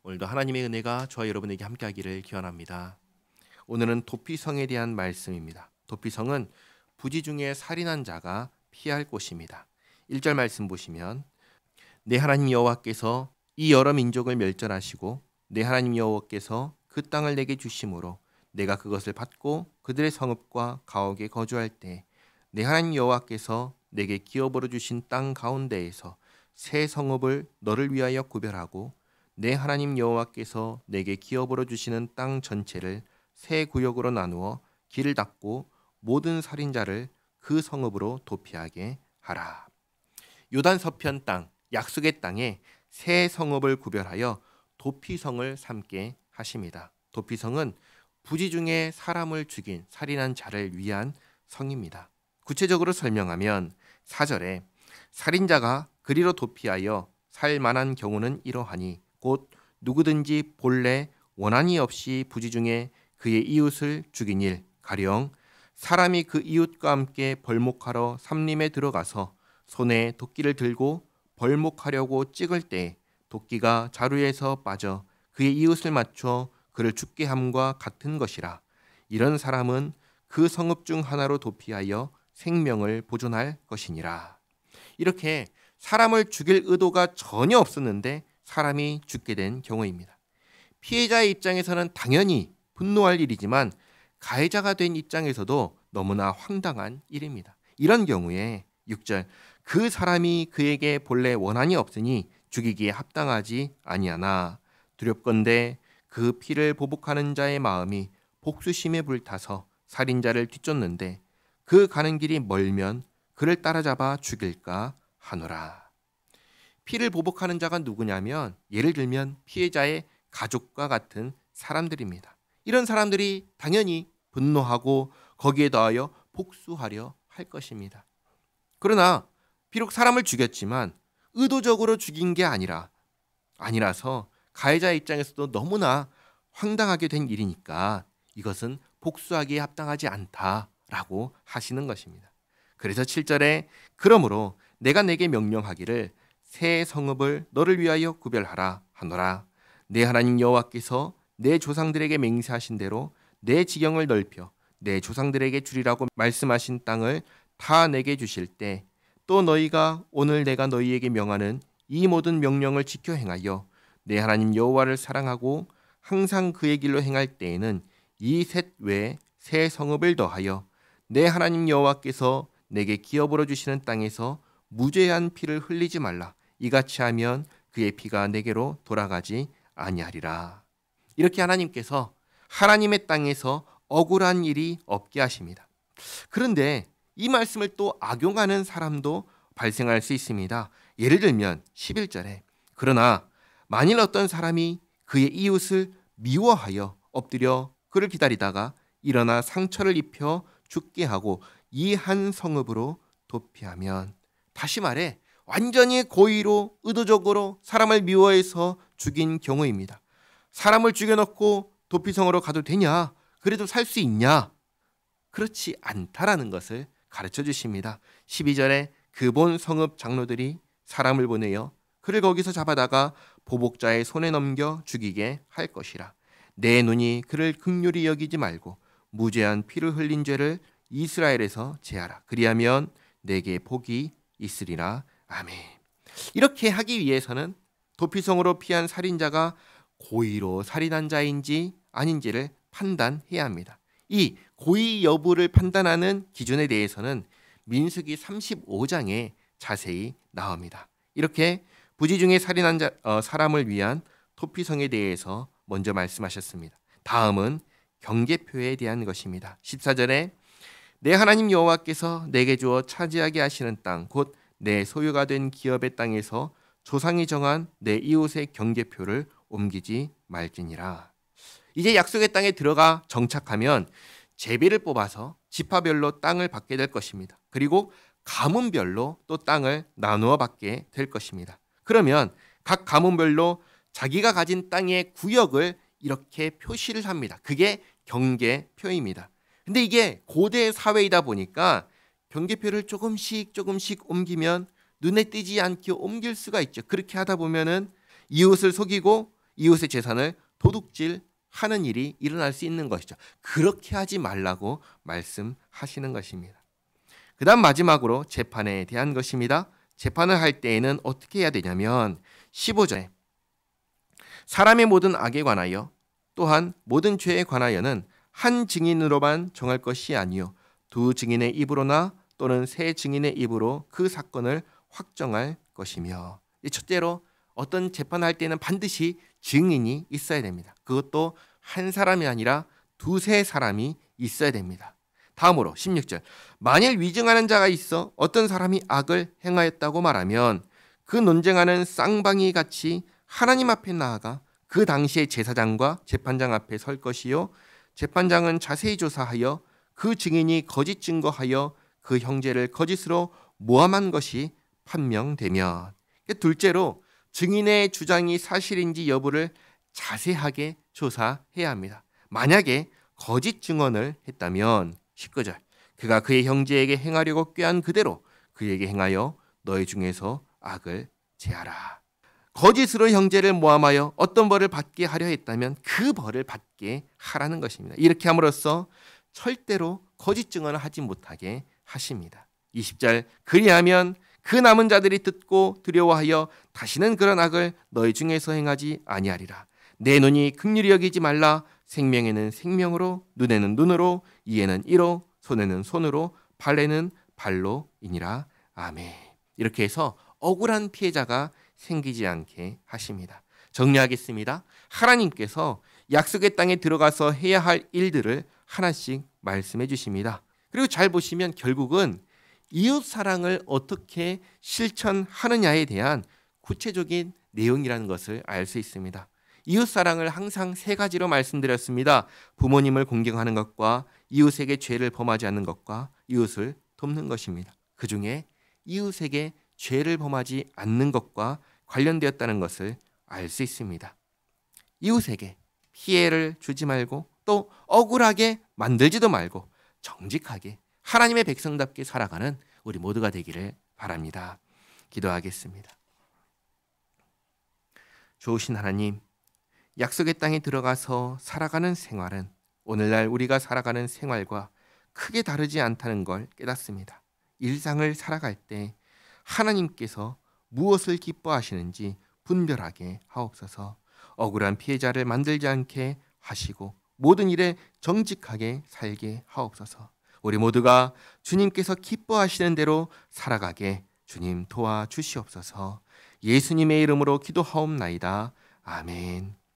오늘도 하나님의 은혜가 저와 여러분에게 함께하기를 기원합니다. 오늘은 도피성에 대한 말씀입니다. 도피성은 부지 중에 살인한 자가 피할 곳입니다. 1절 말씀 보시면 내 하나님 여호와께서 이 여러 민족을 멸절하시고 내 하나님 여호와께서 그 땅을 내게 주심으로 내가 그것을 받고 그들의 성읍과 가옥에 거주할 때 내 하나님 여호와께서 내게 기업으로 주신 땅 가운데에서 새 성읍을 너를 위하여 구별하고 내 하나님 여호와께서 내게 기업으로 주시는 땅 전체를 세 구역으로 나누어 길을 닫고 모든 살인자를 그 성읍으로 도피하게 하라. 요단 서편 땅, 약속의 땅에 새 성읍을 구별하여 도피성을 삼게 하십니다. 도피성은 부지 중에 사람을 죽인 살인한 자를 위한 성입니다. 구체적으로 설명하면 4절에 살인자가 그리로 도피하여 살 만한 경우는 이러하니 곧 누구든지 본래 원한이 없이 부지 중에 그의 이웃을 죽인 일, 가령 사람이 그 이웃과 함께 벌목하러 삼림에 들어가서 손에 도끼를 들고 벌목하려고 찍을 때 도끼가 자루에서 빠져 그의 이웃을 맞춰 그를 죽게 함과 같은 것이라. 이런 사람은 그 성읍 중 하나로 도피하여 생명을 보존할 것이니라. 이렇게 사람을 죽일 의도가 전혀 없었는데 사람이 죽게 된 경우입니다. 피해자의 입장에서는 당연히 분노할 일이지만 가해자가 된 입장에서도 너무나 황당한 일입니다. 이런 경우에 6절 그 사람이 그에게 본래 원한이 없으니 죽이기에 합당하지 아니하나 두렵건대 그 피를 보복하는 자의 마음이 복수심에 불타서 살인자를 뒤쫓는데 그 가는 길이 멀면 그를 따라잡아 죽일까 하노라. 피를 보복하는 자가 누구냐면 예를 들면 피해자의 가족과 같은 사람들입니다. 이런 사람들이 당연히 분노하고 거기에 더하여 복수하려 할 것입니다. 그러나 비록 사람을 죽였지만 의도적으로 죽인 게 아니라서 가해자의 입장에서도 너무나 황당하게 된 일이니까 이것은 복수하기에 합당하지 않다라고 하시는 것입니다. 그래서 7절에 그러므로 내가 내게 명령하기를 새 성읍을 너를 위하여 구별하라 하노라. 내 하나님 여호와께서 내 조상들에게 맹세하신 대로 내 지경을 넓혀 내 조상들에게 주리라고 말씀하신 땅을 다 내게 주실 때 또 너희가 오늘 내가 너희에게 명하는 이 모든 명령을 지켜 행하여 내 하나님 여호와를 사랑하고 항상 그의 길로 행할 때에는 이 셋 외에 새 성읍을 더하여 내 하나님 여호와께서 내게 기업으로 주시는 땅에서 무죄한 피를 흘리지 말라. 이같이 하면 그의 피가 내게로 돌아가지 아니하리라. 이렇게 하나님께서 하나님의 땅에서 억울한 일이 없게 하십니다. 그런데 이 말씀을 또 악용하는 사람도 발생할 수 있습니다. 예를 들면 11절에 그러나 만일 어떤 사람이 그의 이웃을 미워하여 엎드려 그를 기다리다가 일어나 상처를 입혀 죽게 하고 이 한 성읍으로 도피하면, 다시 말해 완전히 고의로 의도적으로 사람을 미워해서 죽인 경우입니다. 사람을 죽여놓고 도피성으로 가도 되냐? 그래도 살 수 있냐? 그렇지 않다라는 것을 가르쳐 주십니다. 12절에 그 본 성읍 장로들이 사람을 보내어 그를 거기서 잡아다가 보복자의 손에 넘겨 죽이게 할 것이라. 내 눈이 그를 긍휼히 여기지 말고 무죄한 피를 흘린 죄를 이스라엘에서 제하라. 그리하면 내게 복이 있으리라. 아멘. 이렇게 하기 위해서는 도피성으로 피한 살인자가 고의로 살인한 자인지 아닌지를 판단해야 합니다. 이 고의 여부를 판단하는 기준에 대해서는 민수기 35장에 자세히 나옵니다. 이렇게 부지 중에 살인한 사람을 위한 도피성에 대해서 먼저 말씀하셨습니다. 다음은 경계표에 대한 것입니다. 14절에 내 하나님 여호와께서 내게 주어 차지하게 하시는 땅 곧 내 소유가 된 기업의 땅에서 조상이 정한 내 이웃의 경계표를 옮기지 말지니라. 이제 약속의 땅에 들어가 정착하면 제비를 뽑아서 지파별로 땅을 받게 될 것입니다. 그리고 가문별로 또 땅을 나누어 받게 될 것입니다. 그러면 각 가문별로 자기가 가진 땅의 구역을 이렇게 표시를 합니다. 그게 경계표입니다. 근데 이게 고대 사회이다 보니까 경계표를 조금씩 옮기면 눈에 띄지 않게 옮길 수가 있죠. 그렇게 하다 보면은 이웃을 속이고 이웃의 재산을 도둑질하는 일이 일어날 수 있는 것이죠. 그렇게 하지 말라고 말씀하시는 것입니다. 그 다음 마지막으로 재판에 대한 것입니다. 재판을 할 때에는 어떻게 해야 되냐면 15절에 사람의 모든 악에 관하여 또한 모든 죄에 관하여는 한 증인으로만 정할 것이 아니요 두 증인의 입으로나 또는 세 증인의 입으로 그 사건을 확정할 것이며, 첫째로 어떤 재판을 할 때는 반드시 증인이 있어야 됩니다. 그것도 한 사람이 아니라 두세 사람이 있어야 됩니다. 다음으로 16절 만일 위증하는 자가 있어 어떤 사람이 악을 행하였다고 말하면 그 논쟁하는 쌍방이 같이 하나님 앞에 나아가 그 당시에 제사장과 재판장 앞에 설 것이요 재판장은 자세히 조사하여 그 증인이 거짓 증거하여 그 형제를 거짓으로 모함한 것이 판명되면, 둘째로 증인의 주장이 사실인지 여부를 자세하게 조사해야 합니다. 만약에 거짓 증언을 했다면 19절 그가 그의 형제에게 행하려고 꾀한 그대로 그에게 행하여 너희 중에서 악을 제하라. 거짓으로 형제를 모함하여 어떤 벌을 받게 하려 했다면 그 벌을 받게 하라는 것입니다. 이렇게 함으로써 절대로 거짓 증언을 하지 못하게 하십니다. 20절 그리하면 그 남은 자들이 듣고 두려워하여 다시는 그런 악을 너희 중에서 행하지 아니하리라. 내 눈이 긍휼히 여기지 말라. 생명에는 생명으로, 눈에는 눈으로, 이에는 이로, 손에는 손으로, 발에는 발로이니라. 아멘. 이렇게 해서 억울한 피해자가 생기지 않게 하십니다. 정리하겠습니다. 하나님께서 약속의 땅에 들어가서 해야 할 일들을 하나씩 말씀해 주십니다. 그리고 잘 보시면 결국은 이웃 사랑을 어떻게 실천하느냐에 대한 구체적인 내용이라는 것을 알 수 있습니다. 이웃 사랑을 항상 세 가지로 말씀드렸습니다. 부모님을 공경하는 것과 이웃에게 죄를 범하지 않는 것과 이웃을 돕는 것입니다. 그 중에 이웃에게 죄를 범하지 않는 것과 관련되었다는 것을 알 수 있습니다. 이웃에게 피해를 주지 말고 또 억울하게 만들지도 말고 정직하게 하나님의 백성답게 살아가는 우리 모두가 되기를 바랍니다. 기도하겠습니다. 좋으신 하나님, 약속의 땅에 들어가서 살아가는 생활은 오늘날 우리가 살아가는 생활과 크게 다르지 않다는 걸 깨닫습니다. 일상을 살아갈 때 하나님께서 무엇을 기뻐하시는지 분별하게 하옵소서. 억울한 피해자를 만들지 않게 하시고 모든 일에 정직하게 살게 하옵소서. 우리 모두가 주님께서 기뻐하시는 대로 살아가게 주님 도와주시옵소서. 예수님의 이름으로 기도하옵나이다. 아멘.